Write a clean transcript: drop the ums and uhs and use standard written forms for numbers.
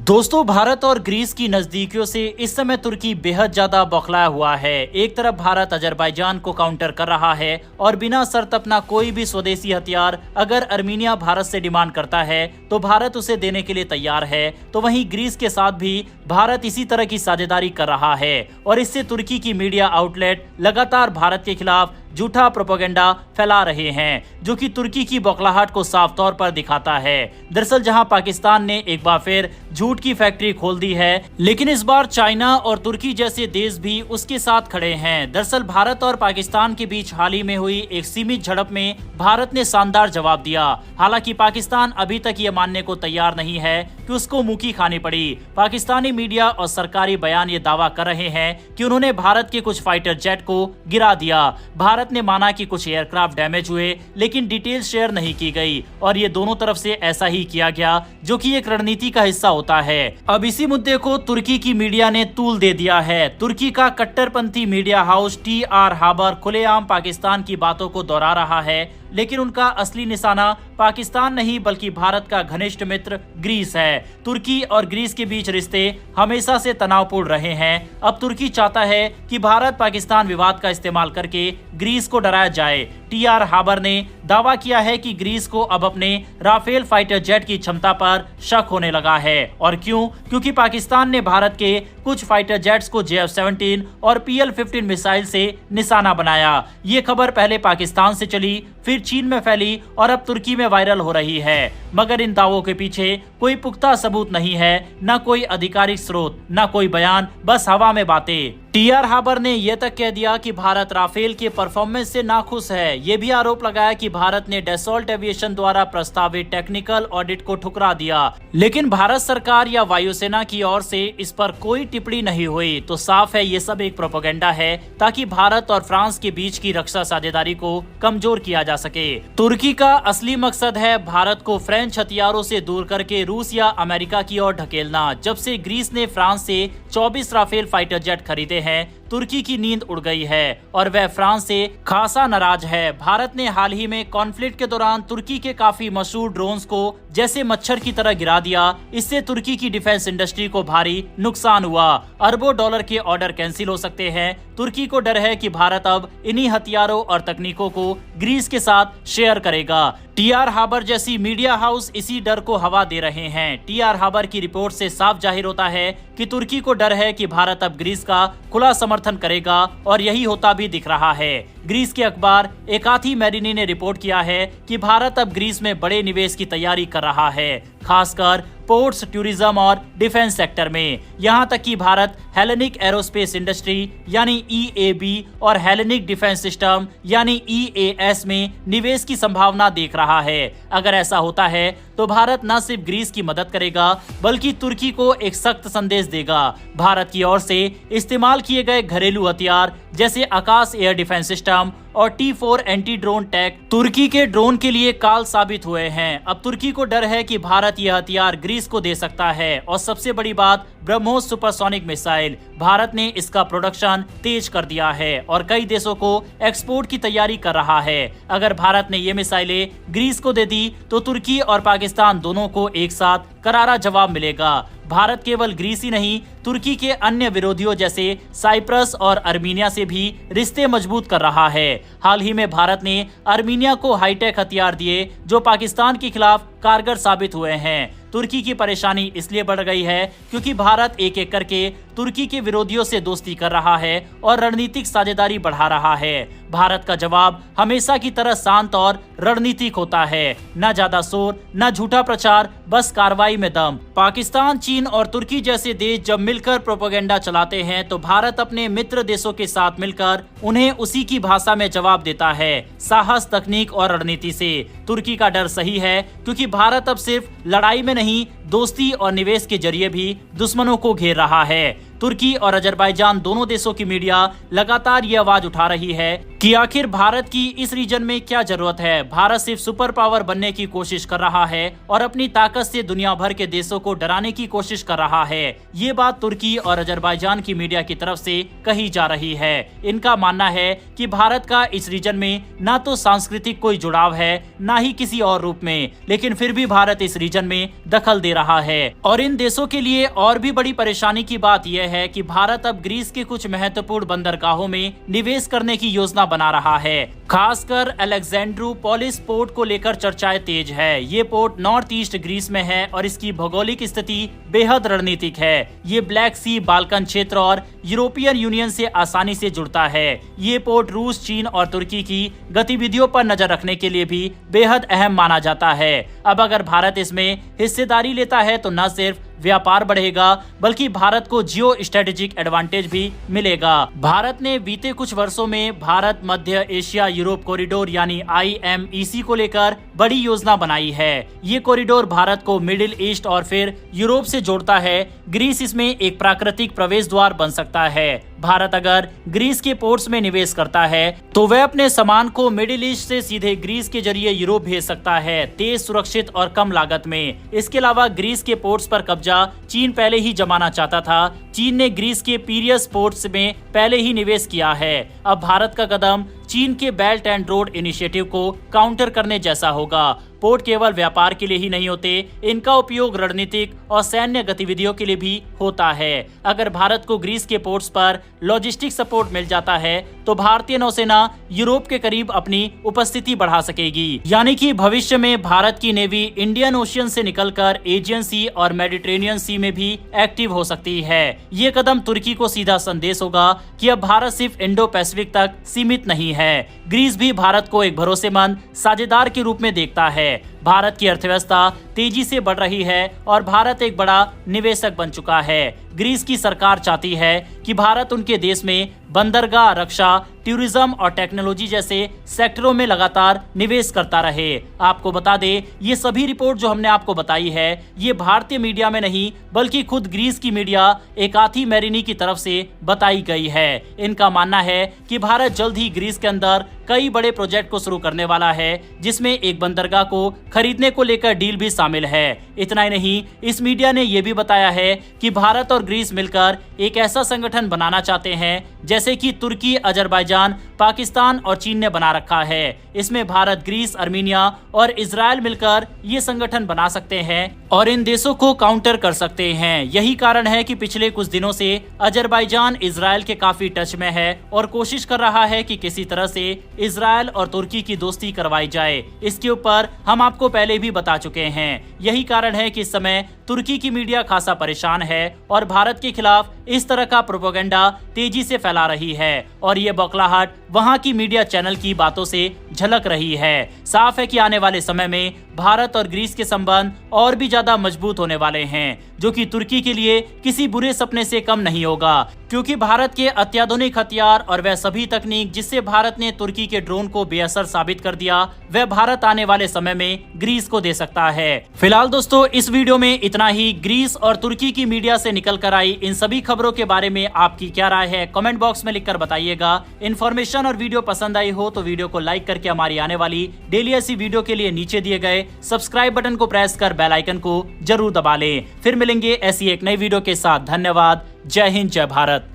दोस्तों, भारत और ग्रीस की नजदीकियों से इस समय तुर्की बेहद ज्यादा बौखलाया हुआ है। एक तरफ भारत अजरबैजान को काउंटर कर रहा है और बिना शर्त अपना कोई भी स्वदेशी हथियार अगर अर्मीनिया भारत से डिमांड करता है तो भारत उसे देने के लिए तैयार है। तो वहीं ग्रीस के साथ भी भारत इसी तरह की साझेदारी कर रहा है और इससे तुर्की की मीडिया आउटलेट लगातार भारत के खिलाफ झूठा प्रोपेगेंडा फैला रहे हैं, जो कि तुर्की की बौखलाहट को साफ तौर पर दिखाता है। दरअसल जहां पाकिस्तान ने एक बार फिर झूठ की फैक्ट्री खोल दी है, लेकिन इस बार चाइना और तुर्की जैसे देश भी उसके साथ खड़े हैं। दरअसल भारत और पाकिस्तान के बीच हाल ही में हुई एक सीमित झड़प में भारत ने शानदार जवाब दिया। हालांकि पाकिस्तान अभी तक ये मानने को तैयार नहीं है कि उसको मुंह खानी पड़ी। पाकिस्तानी मीडिया और सरकारी बयान ये दावा कर रहे हैं कि उन्होंने भारत के कुछ फाइटर जेट को गिरा दिया। भारत ने माना कि कुछ एयरक्राफ्ट डैमेज हुए, लेकिन डिटेल शेयर नहीं की गई और ये दोनों तरफ से ऐसा ही किया गया, जो कि एक रणनीति का हिस्सा होता है। अब इसी मुद्दे को तुर्की की मीडिया ने तूल दे दिया है। तुर्की का कट्टरपंथी मीडिया हाउस TR हाबर खुलेआम पाकिस्तान की बातों को दोहरा रहा है, लेकिन उनका असली निशाना पाकिस्तान नहीं बल्कि भारत का घनिष्ठ मित्र ग्रीस है। तुर्की और ग्रीस के बीच रिश्ते हमेशा से तनावपूर्ण रहे हैं। अब तुर्की चाहता है कि भारत पाकिस्तान विवाद का इस्तेमाल करके ग्रीस को डराया जाए। TR हाबर ने दावा किया है कि ग्रीस को अब अपने राफेल फाइटर जेट की क्षमता पर शक होने लगा है। और क्यों? क्योंकि पाकिस्तान ने भारत के कुछ फाइटर जेट्स को JF-17 और PL-15 मिसाइल से निशाना बनाया। ये खबर पहले पाकिस्तान से चली, फिर चीन में फैली और अब तुर्की में वायरल हो रही है। मगर इन दावों के पीछे कोई पुख्ता सबूत नहीं है, न कोई आधिकारिक स्रोत, न कोई बयान, बस हवा में बातें। TR हाबर ने यह तक कह दिया कि भारत राफेल के परफॉर्मेंस से नाखुश है। ये भी आरोप लगाया कि भारत ने डसॉल्ट एविएशन द्वारा प्रस्तावित टेक्निकल ऑडिट को ठुकरा दिया, लेकिन भारत सरकार या वायुसेना की ओर से इस पर कोई टिप्पणी नहीं हुई। तो साफ है ये सब एक प्रोपेगेंडा है, ताकि भारत और फ्रांस के बीच की रक्षा साझेदारी को कमजोर किया जा सके। तुर्की का असली मकसद है भारत को फ्रेंच हथियारों से दूर करके रूस या अमेरिका की ओर ढकेलना। जब से ग्रीस ने फ्रांस से 24 राफेल फाइटर जेट खरीदे हैं, तुर्की की नींद उड़ गई है और वह फ्रांस से खासा नाराज है। भारत ने हाल ही में कॉन्फ्लिक्ट के दौरान तुर्की के काफी मशहूर ड्रोन्स को जैसे मच्छर की तरह गिरा दिया। इससे तुर्की की डिफेंस इंडस्ट्री को भारी नुकसान हुआ। अरबों डॉलर के ऑर्डर कैंसिल हो सकते हैं। तुर्की को डर है कि भारत अब इन्हीं हथियारों और तकनीकों को ग्रीस के साथ शेयर करेगा। TR हाबर जैसी मीडिया हाउस इसी डर को हवा दे रहे हैं। TR हाबर की रिपोर्ट से साफ जाहिर होता है कि तुर्की को डर है कि भारत अब ग्रीस का खुला समर्थन करेगा और यही होता भी दिख रहा है। ग्रीस के अखबार एकाथी मैरिनी ने रिपोर्ट किया है कि भारत अब ग्रीस में बड़े निवेश की तैयारी कर रहा है, खासकर पोर्ट्स, टूरिज्म और डिफेंस सेक्टर में। यहाँ तक कि भारत हेलेनिक एरोस्पेस इंडस्ट्री यानी EAB और हेलेनिक डिफेंस सिस्टम यानी EAS में निवेश की संभावना देख रहा है। अगर ऐसा होता है तो भारत न सिर्फ ग्रीस की मदद करेगा बल्कि तुर्की को एक सख्त संदेश देगा। भारत की ओर से इस्तेमाल किए गए घरेलू हथियार जैसे आकाश एयर डिफेंस सिस्टम और T4 एंटी ड्रोन टैक तुर्की के ड्रोन के लिए काल साबित हुए हैं। अब तुर्की को डर है कि भारत यह हथियार ग्रीस को दे सकता है। और सबसे बड़ी बात, ब्रह्मोस सुपरसोनिक मिसाइल, भारत ने इसका प्रोडक्शन तेज कर दिया है और कई देशों को एक्सपोर्ट की तैयारी कर रहा है। अगर भारत ने ये मिसाइलें ग्रीस को दे दी तो तुर्की और पाकिस्तान दोनों को एक साथ करारा जवाब मिलेगा। भारत केवल ग्रीस ही नहीं, तुर्की के अन्य विरोधियों जैसे साइप्रस और अर्मीनिया से भी रिश्ते मजबूत कर रहा है। हाल ही में भारत ने अर्मीनिया को हाईटेक हथियार दिए जो पाकिस्तान के खिलाफ कारगर साबित हुए हैं। तुर्की की परेशानी इसलिए बढ़ गई है क्योंकि भारत एक एक करके तुर्की के विरोधियों से दोस्ती कर रहा है और रणनीतिक साझेदारी बढ़ा रहा है। भारत का जवाब हमेशा की तरह शांत और रणनीतिक होता है, न ज्यादा शोर, न झूठा प्रचार, बस कार्रवाई में दम। पाकिस्तान, चीन और तुर्की जैसे देश जब मिलकर प्रोपेगेंडा चलाते हैं तो भारत अपने मित्र देशों के साथ मिलकर उन्हें उसी की भाषा में जवाब देता है, साहस, तकनीक और रणनीति से। तुर्की का डर सही है क्योंकि भारत अब सिर्फ लड़ाई में नहीं, दोस्ती और निवेश के जरिए भी दुश्मनों को घेर रहा है। तुर्की और अजरबैजान दोनों देशों की मीडिया लगातार ये आवाज उठा रही है कि आखिर भारत की इस रीजन में क्या जरूरत है। भारत सिर्फ सुपर पावर बनने की कोशिश कर रहा है और अपनी ताकत से दुनिया भर के देशों को डराने की कोशिश कर रहा है। ये बात तुर्की और अजरबैजान की मीडिया की तरफ से कही जा रही है। इनका मानना है कि भारत का इस रीजन में ना तो सांस्कृतिक कोई जुड़ाव है, ना ही किसी और रूप में, लेकिन फिर भी भारत इस रीजन में दखल दे रहा है। और इन देशों के लिए और भी बड़ी परेशानी की बात यह है कि भारत अब ग्रीस के कुछ महत्वपूर्ण बंदरगाहों में निवेश करने की योजना बना रहा है। खासकर अलेक्जेंड्रू पोलिस पोर्ट को लेकर चर्चाएं तेज है। ये पोर्ट नॉर्थ ईस्ट ग्रीस में है और इसकी भौगोलिक स्थिति बेहद रणनीतिक है। ये ब्लैक सी, बाल्कन क्षेत्र और यूरोपियन यूनियन से आसानी से जुड़ता है। ये पोर्ट रूस, चीन और तुर्की की गतिविधियों पर नजर रखने के लिए भी बेहद अहम माना जाता है। अब अगर भारत इसमें हिस्सेदारी लेता है तो न सिर्फ व्यापार बढ़ेगा बल्कि भारत को जियो स्ट्रेटेजिक एडवांटेज भी मिलेगा। भारत ने बीते कुछ वर्षों में भारत मध्य एशिया यूरोप कॉरिडोर यानी IMEC को लेकर बड़ी योजना बनाई है। ये कॉरिडोर भारत को मिडिल ईस्ट और फिर यूरोप से जोड़ता है। ग्रीस इसमें एक प्राकृतिक प्रवेश द्वार बन सकता है। भारत अगर ग्रीस के पोर्ट्स में निवेश करता है तो वह अपने सामान को मिडिल ईस्ट से सीधे ग्रीस के जरिए यूरोप भेज सकता है, तेज, सुरक्षित और कम लागत में। इसके अलावा ग्रीस के पोर्ट्स पर कब्जा चीन पहले ही जमाना चाहता था। चीन ने ग्रीस के पीरियस पोर्ट्स में पहले ही निवेश किया है। अब भारत का कदम चीन के बेल्ट एंड रोड इनिशिएटिव को काउंटर करने जैसा होगा। पोर्ट केवल व्यापार के लिए ही नहीं होते, इनका उपयोग रणनीतिक और सैन्य गतिविधियों के लिए भी होता है। अगर भारत को ग्रीस के पोर्ट्स पर लॉजिस्टिक सपोर्ट मिल जाता है तो भारतीय नौसेना यूरोप के करीब अपनी उपस्थिति बढ़ा सकेगी। यानी कि भविष्य में भारत की नेवी इंडियन ओशियन से निकलकर एजियन सी और मेडिटेरेनियन सी में भी एक्टिव हो सकती है। ये कदम तुर्की को सीधा संदेश होगा कि अब भारत सिर्फ इंडो पैसिफिक तक सीमित नहीं है। ग्रीस भी भारत को एक भरोसेमंद साझेदार के रूप में देखता है। भारत की अर्थव्यवस्था तेजी से बढ़ रही है और भारत एक बड़ा निवेशक बन चुका है। ग्रीस की सरकार चाहती है कि भारत उनके देश में बंदरगाह, रक्षा, टूरिज्म और टेक्नोलॉजी जैसे सेक्टरों में लगातार निवेश करता रहे। आपको बता दें, ये सभी रिपोर्ट जो हमने आपको बताई है ये भारतीय मीडिया में नहीं बल्कि खुद ग्रीस की मीडिया एकाथी मैरिनी की तरफ से बताई गई है। इनका मानना है कि भारत जल्द ही ग्रीस के अंदर कई बड़े प्रोजेक्ट को शुरू करने वाला है, जिसमें एक बंदरगाह को खरीदने को लेकर डील भी शामिल है। इतना ही नहीं, इस मीडिया ने यह भी बताया है कि भारत और ग्रीस मिलकर एक ऐसा संगठन बनाना चाहते हैं जैसे कि तुर्की, अजरबैजान, पाकिस्तान और चीन ने बना रखा है। इसमें भारत, ग्रीस, अर्मीनिया और इजराइल मिलकर ये संगठन बना सकते हैं और इन देशों को काउंटर कर सकते हैं। यही कारण है कि पिछले कुछ दिनों से अजरबैजान इजराइल के काफी टच में है और कोशिश कर रहा है कि किसी तरह से इजराइल और तुर्की की दोस्ती करवाई जाए। इसके ऊपर हम आपको पहले भी बता चुके हैं। यही कारण है कि इस समय तुर्की की मीडिया खासा परेशान है और भारत के खिलाफ इस तरह का प्रोपेगेंडा तेजी से फैला रही है और ये बौखलाहट वहां की मीडिया चैनल की बातों से झलक रही है। साफ है कि आने वाले समय में भारत और ग्रीस के संबंध और भी ज्यादा मजबूत होने वाले हैं, जो कि तुर्की के लिए किसी बुरे सपने से कम नहीं होगा, क्योंकि भारत के अत्याधुनिक हथियार और वह सभी तकनीक जिससे भारत ने तुर्की के ड्रोन को बेअसर साबित कर दिया, वह भारत आने वाले समय में ग्रीस को दे सकता है। फिलहाल दोस्तों, इस वीडियो में इतना ही। ग्रीस और तुर्की की मीडिया से निकल कर आई इन सभी खबरों के बारे में आपकी क्या राय है, कमेंट बॉक्स में लिखकर बताइएगा। इन्फॉर्मेशन और वीडियो पसंद आई हो तो वीडियो को लाइक करके हमारी आने वाली डेली ऐसी वीडियो के लिए नीचे दिए गए सब्सक्राइब बटन को प्रेस कर बेल आइकन को जरूर दबा लें। फिर मिलेंगे ऐसी एक नई वीडियो के साथ। धन्यवाद। जय हिंद, जय भारत।